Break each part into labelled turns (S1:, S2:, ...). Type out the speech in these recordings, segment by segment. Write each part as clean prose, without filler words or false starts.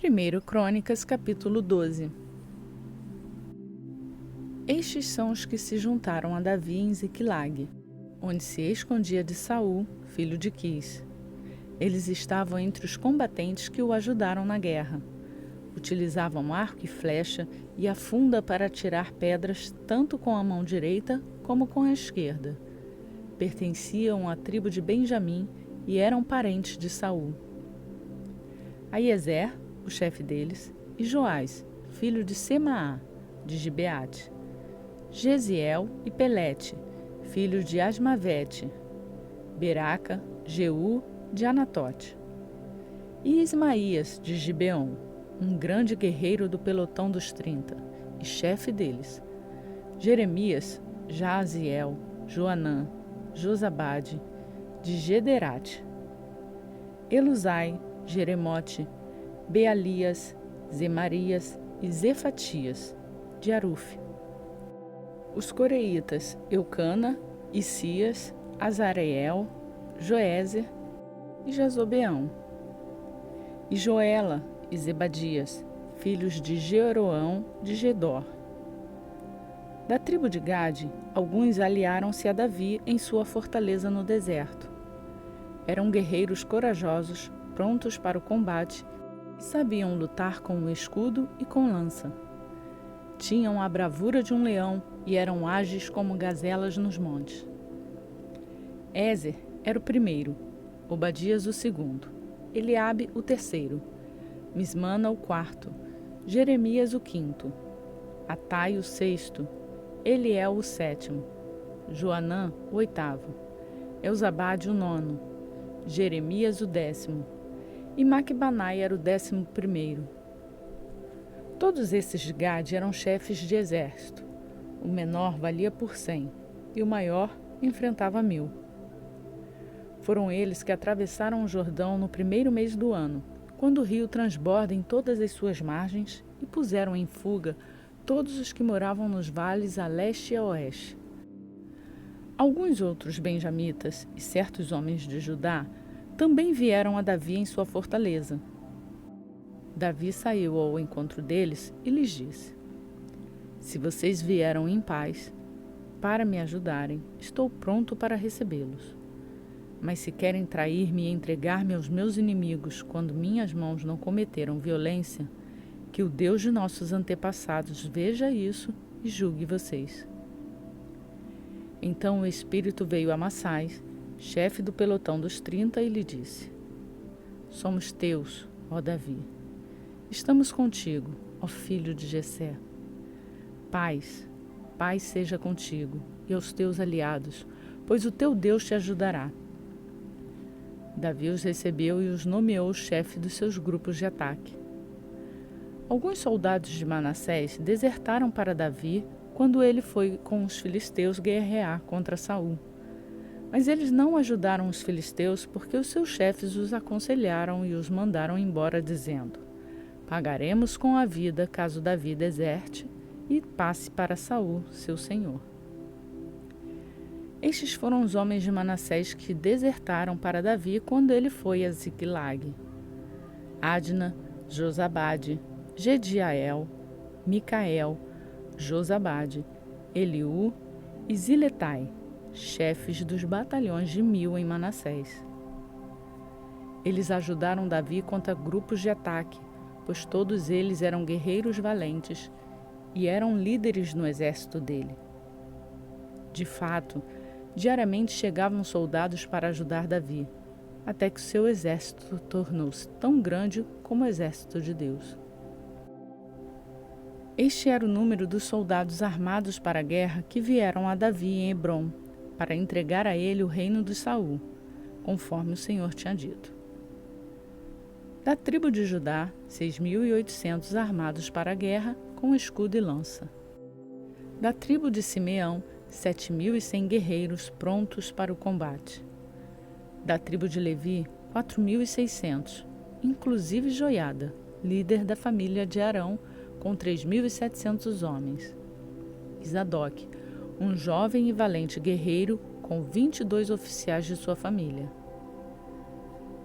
S1: 1 Crônicas, capítulo 12. Estes são os que se juntaram a Davi em Ziclag, onde se escondia de Saul, filho de Quis. Eles estavam entre os combatentes que o ajudaram na guerra. Utilizavam arco e flecha e a funda para atirar pedras tanto com a mão direita como com a esquerda. Pertenciam à tribo de Benjamim e eram parentes de Saul. Aiezer, o chefe deles, e Joás, filho de Semaá, de Gibeate. Jeziel e Pelete, filhos de Asmavete. Beraca, Jeú, de Anatote. E Ismaías, de Gibeon, um grande guerreiro do pelotão dos 30, e chefe deles. Jeremias, Jaaziel, Joanã, Josabade, de Gederate. Elusai, Jeremote, Bealias, Zemarias e Zefatias, de Arufe. Os coreitas Eucana, Isias, Azareel, Joézer e Jazobeão. E Joela e Zebadias, filhos de Jeroão de Gedor. Da tribo de Gade, alguns aliaram-se a Davi em sua fortaleza no deserto. Eram guerreiros corajosos, prontos para o combate, e sabiam lutar com o escudo e com lança. Tinham a bravura de um leão e eram ágeis como gazelas nos montes. Ézer era o primeiro, Obadias o segundo, Eliabe o terceiro, Mismana o quarto, Jeremias o quinto, Atai o sexto, Eliel o sétimo, Joanã o oitavo, Euzabade o nono, Jeremias o décimo, e Macbanai era o 11º. Todos esses de Gade eram chefes de exército. O menor valia por 100, e o maior enfrentava 1000. Foram eles que atravessaram o Jordão no primeiro mês do ano, quando o rio transborda em todas as suas margens, e puseram em fuga todos os que moravam nos vales a leste e a oeste. Alguns outros benjamitas e certos homens de Judá também vieram a Davi em sua fortaleza. Davi saiu ao encontro deles e lhes disse: Se vocês vieram em paz para me ajudarem, estou pronto para recebê-los. Mas se querem trair-me e entregar-me aos meus inimigos quando minhas mãos não cometeram violência, que o Deus de nossos antepassados veja isso e julgue vocês. Então o Espírito veio a Amassai, chefe do pelotão dos 30, e lhe disse: Somos teus, ó Davi. Estamos contigo, ó filho de Jessé. Paz seja contigo e aos teus aliados, pois o teu Deus te ajudará. Davi os recebeu e os nomeou chefe dos seus grupos de ataque. Alguns soldados de Manassés desertaram para Davi quando ele foi com os filisteus guerrear contra Saul. Mas eles não ajudaram os filisteus porque os seus chefes os aconselharam e os mandaram embora, dizendo: Pagaremos com a vida caso Davi deserte e passe para Saul, seu senhor. Estes foram os homens de Manassés que desertaram para Davi quando ele foi a Ziclag: Adna, Josabade, Gediael, Micael, Josabade, Eliú e Ziletai, chefes dos batalhões de 1000 em Manassés. Eles ajudaram Davi contra grupos de ataque, pois todos eles eram guerreiros valentes e eram líderes no exército dele. De fato, diariamente chegavam soldados para ajudar Davi, até que seu exército tornou-se tão grande como o exército de Deus. Este era o número dos soldados armados para a guerra que vieram a Davi em Hebrom, para entregar a ele o reino de Saul, conforme o Senhor tinha dito. Da tribo de Judá, 6.800 armados para a guerra, com escudo e lança. Da tribo de Simeão, 7.100 guerreiros prontos para o combate. Da tribo de Levi, 4.600, inclusive Joiada, líder da família de Arão, com 3.700 homens. Isadoc, um jovem e valente guerreiro com 22 oficiais de sua família.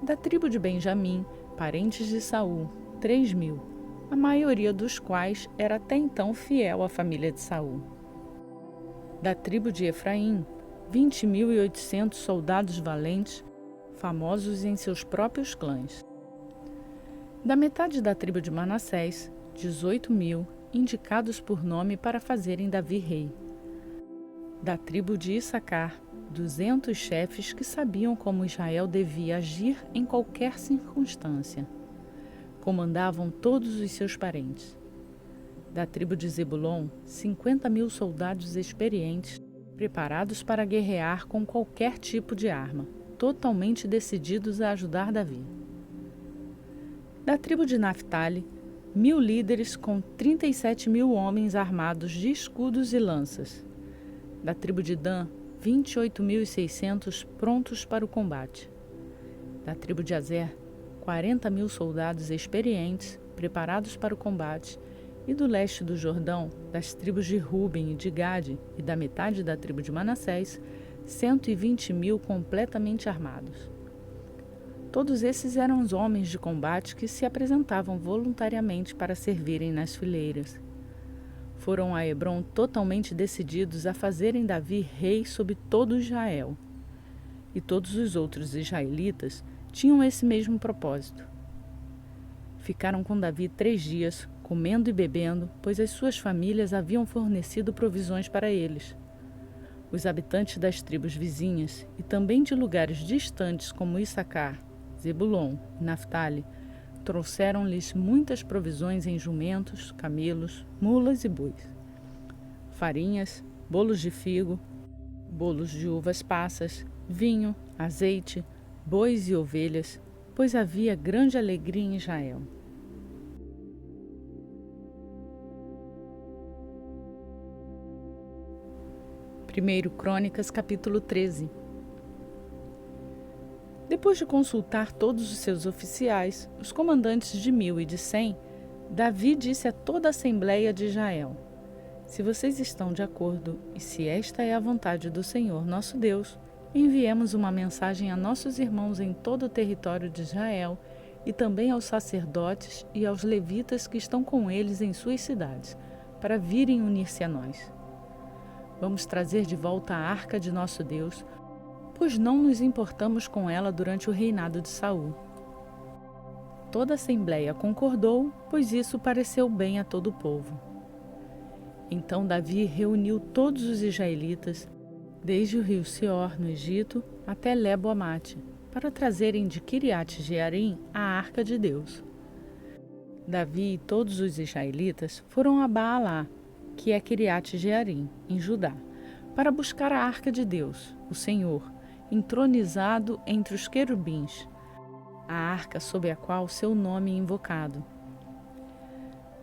S1: Da tribo de Benjamim, parentes de Saul, 3.000, a maioria dos quais era até então fiel à família de Saul. Da tribo de Efraim, 20.800 soldados valentes, famosos em seus próprios clãs. Da metade da tribo de Manassés, 18.000, indicados por nome para fazerem Davi rei. Da tribo de Issacar, 200 chefes que sabiam como Israel devia agir em qualquer circunstância. Comandavam todos os seus parentes. Da tribo de Zebulon, 50.000 soldados experientes, preparados para guerrear com qualquer tipo de arma, totalmente decididos a ajudar Davi. Da tribo de Naftali, 1.000 líderes com 37.000 homens armados de escudos e lanças. Da tribo de Dan, 28.600 prontos para o combate. Da tribo de Azer, 40.000 soldados experientes, preparados para o combate. E do leste do Jordão, das tribos de Ruben e de Gade e da metade da tribo de Manassés, 120.000 completamente armados. Todos esses eram os homens de combate que se apresentavam voluntariamente para servirem nas fileiras. Foram a Hebrom totalmente decididos a fazerem Davi rei sobre todo Israel. E todos os outros israelitas tinham esse mesmo propósito. Ficaram com Davi 3 dias, comendo e bebendo, pois as suas famílias haviam fornecido provisões para eles. Os habitantes das tribos vizinhas e também de lugares distantes como Issacar, Zebulon e Naftali, trouxeram-lhes muitas provisões em jumentos, camelos, mulas e bois. Farinhas, bolos de figo, bolos de uvas passas, vinho, azeite, bois e ovelhas, pois havia grande alegria em Israel. Primeiro Crônicas, capítulo 13. Depois de consultar todos os seus oficiais, os comandantes de 1.000 e de 100, Davi disse a toda a Assembleia de Israel: Se vocês estão de acordo e se esta é a vontade do Senhor nosso Deus, enviemos uma mensagem a nossos irmãos em todo o território de Israel e também aos sacerdotes e aos levitas que estão com eles em suas cidades, para virem unir-se a nós. Vamos trazer de volta a arca de nosso Deus, pois não nos importamos com ela durante o reinado de Saul. Toda a Assembleia concordou, pois isso pareceu bem a todo o povo. Então Davi reuniu todos os israelitas, desde o rio Sior, no Egito, até Lebo-Amate, para trazerem de Quiriate-Jearim a arca de Deus. Davi e todos os israelitas foram a Baalá, que é Quiriate-Jearim, em Judá, para buscar a arca de Deus, o Senhor, entronizado entre os querubins, a arca sob a qual seu nome é invocado.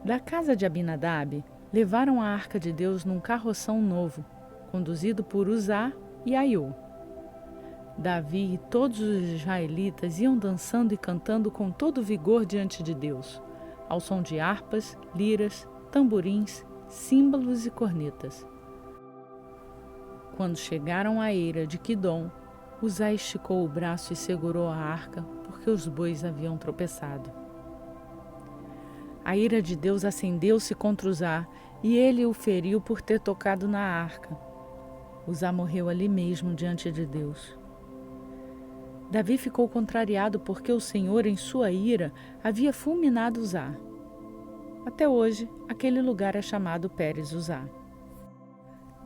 S1: Da casa de Abinadab, levaram a arca de Deus num carroção novo, conduzido por Uzá e Aiô. Davi e todos os israelitas iam dançando e cantando com todo vigor diante de Deus, ao som de harpas, liras, tamborins, símbolos e cornetas. Quando chegaram à eira de Quidom, Uzá esticou o braço e segurou a arca, porque os bois haviam tropeçado. A ira de Deus acendeu-se contra Uzá, e ele o feriu por ter tocado na arca. Uzá morreu ali mesmo diante de Deus. Davi ficou contrariado porque o Senhor, em sua ira, havia fulminado Uzá. Até hoje, aquele lugar é chamado Pérez-Uzá.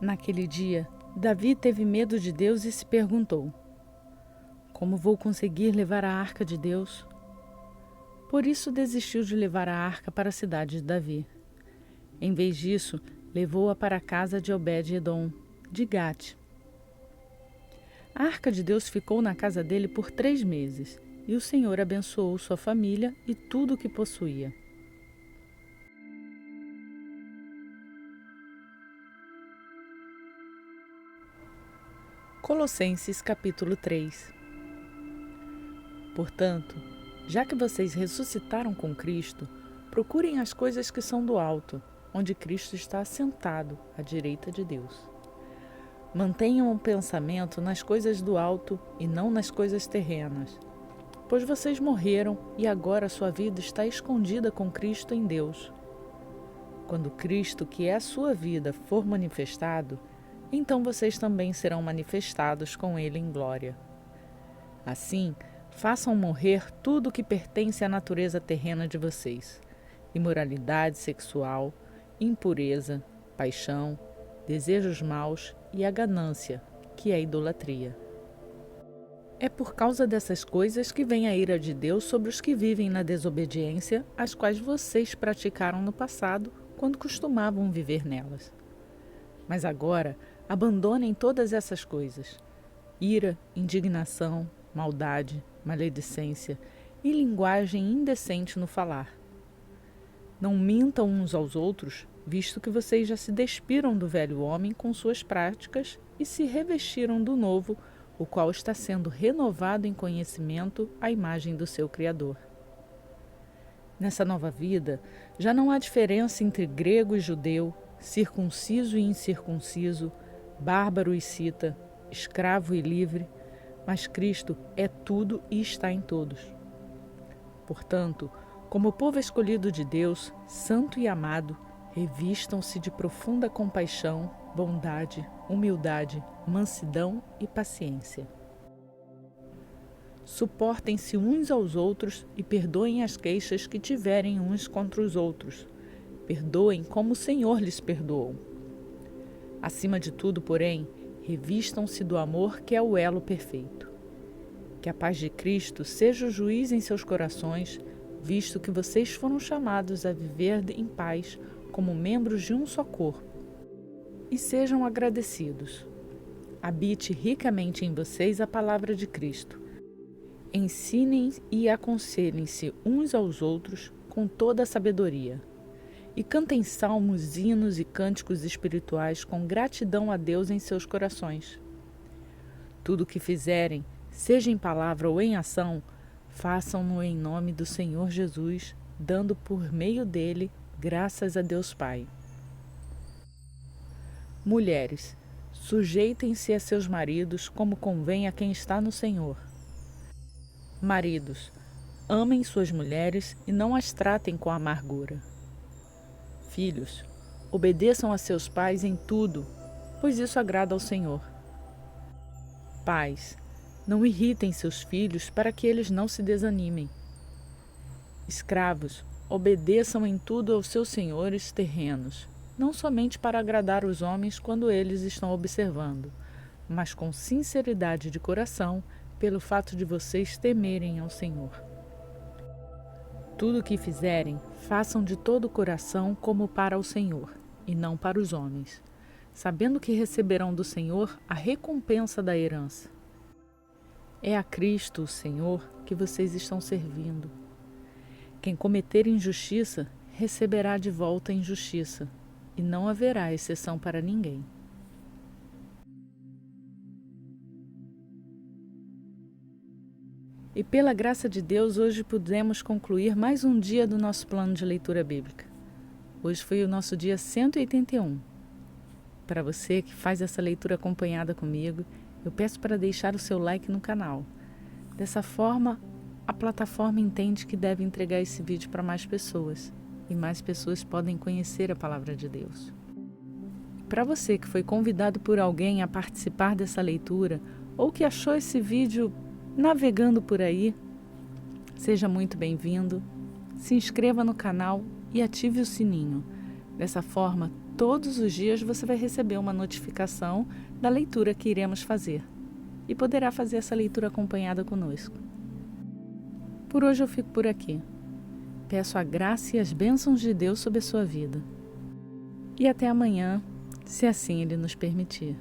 S1: Naquele dia, Davi teve medo de Deus e se perguntou: como vou conseguir levar a arca de Deus? Por isso desistiu de levar a arca para a cidade de Davi. Em vez disso, levou-a para a casa de Obed-Edom, de Gate. A arca de Deus ficou na casa dele por 3 meses, e o Senhor abençoou sua família e tudo o que possuía. Colossenses capítulo 3. Portanto, já que vocês ressuscitaram com Cristo, procurem as coisas que são do alto, onde Cristo está assentado à direita de Deus. Mantenham o pensamento nas coisas do alto e não nas coisas terrenas, pois vocês morreram e agora sua vida está escondida com Cristo em Deus. Quando Cristo, que é a sua vida, for manifestado, então vocês também serão manifestados com Ele em glória. Assim, façam morrer tudo o que pertence à natureza terrena de vocês: imoralidade sexual, impureza, paixão, desejos maus e a ganância, que é a idolatria. É por causa dessas coisas que vem a ira de Deus sobre os que vivem na desobediência, as quais vocês praticaram no passado, quando costumavam viver nelas. Mas agora, abandonem todas essas coisas: ira, indignação, maldade, maledicência e linguagem indecente no falar. Não mintam uns aos outros, visto que vocês já se despiram do velho homem com suas práticas e se revestiram do novo, o qual está sendo renovado em conhecimento à imagem do seu Criador. Nessa nova vida, já não há diferença entre grego e judeu, circunciso e incircunciso, bárbaro e cita, escravo e livre, mas Cristo é tudo e está em todos. Portanto, como povo escolhido de Deus, santo e amado, revistam-se de profunda compaixão, bondade, humildade, mansidão e paciência. Suportem-se uns aos outros e perdoem as queixas que tiverem uns contra os outros. Perdoem como o Senhor lhes perdoou. Acima de tudo, porém, revistam-se do amor, que é o elo perfeito. Que a paz de Cristo seja o juiz em seus corações, visto que vocês foram chamados a viver em paz como membros de um só corpo. E sejam agradecidos. Habite ricamente em vocês a palavra de Cristo. Ensinem e aconselhem-se uns aos outros com toda a sabedoria. E cantem salmos, hinos e cânticos espirituais com gratidão a Deus em seus corações. Tudo o que fizerem, seja em palavra ou em ação, façam-no em nome do Senhor Jesus, dando por meio dele graças a Deus Pai. Mulheres, sujeitem-se a seus maridos como convém a quem está no Senhor. Maridos, amem suas mulheres e não as tratem com amargura. Filhos, obedeçam a seus pais em tudo, pois isso agrada ao Senhor. Pais, não irritem seus filhos para que eles não se desanimem. Escravos, obedeçam em tudo aos seus senhores terrenos, não somente para agradar os homens quando eles estão observando, mas com sinceridade de coração, pelo fato de vocês temerem ao Senhor. Tudo o que fizerem, façam de todo o coração como para o Senhor, e não para os homens, sabendo que receberão do Senhor a recompensa da herança. É a Cristo, o Senhor, que vocês estão servindo. Quem cometer injustiça, receberá de volta injustiça, e não haverá exceção para ninguém. E pela graça de Deus, hoje pudemos concluir mais um dia do nosso plano de leitura bíblica. Hoje foi o nosso dia 181. Para você que faz essa leitura acompanhada comigo, eu peço para deixar o seu like no canal. Dessa forma, a plataforma entende que deve entregar esse vídeo para mais pessoas, e mais pessoas podem conhecer a palavra de Deus. Para você que foi convidado por alguém a participar dessa leitura, ou que achou esse vídeo navegando por aí, seja muito bem-vindo, se inscreva no canal e ative o sininho. Dessa forma, todos os dias você vai receber uma notificação da leitura que iremos fazer e poderá fazer essa leitura acompanhada conosco. Por hoje eu fico por aqui. Peço a graça e as bênçãos de Deus sobre a sua vida. E até amanhã, se assim Ele nos permitir.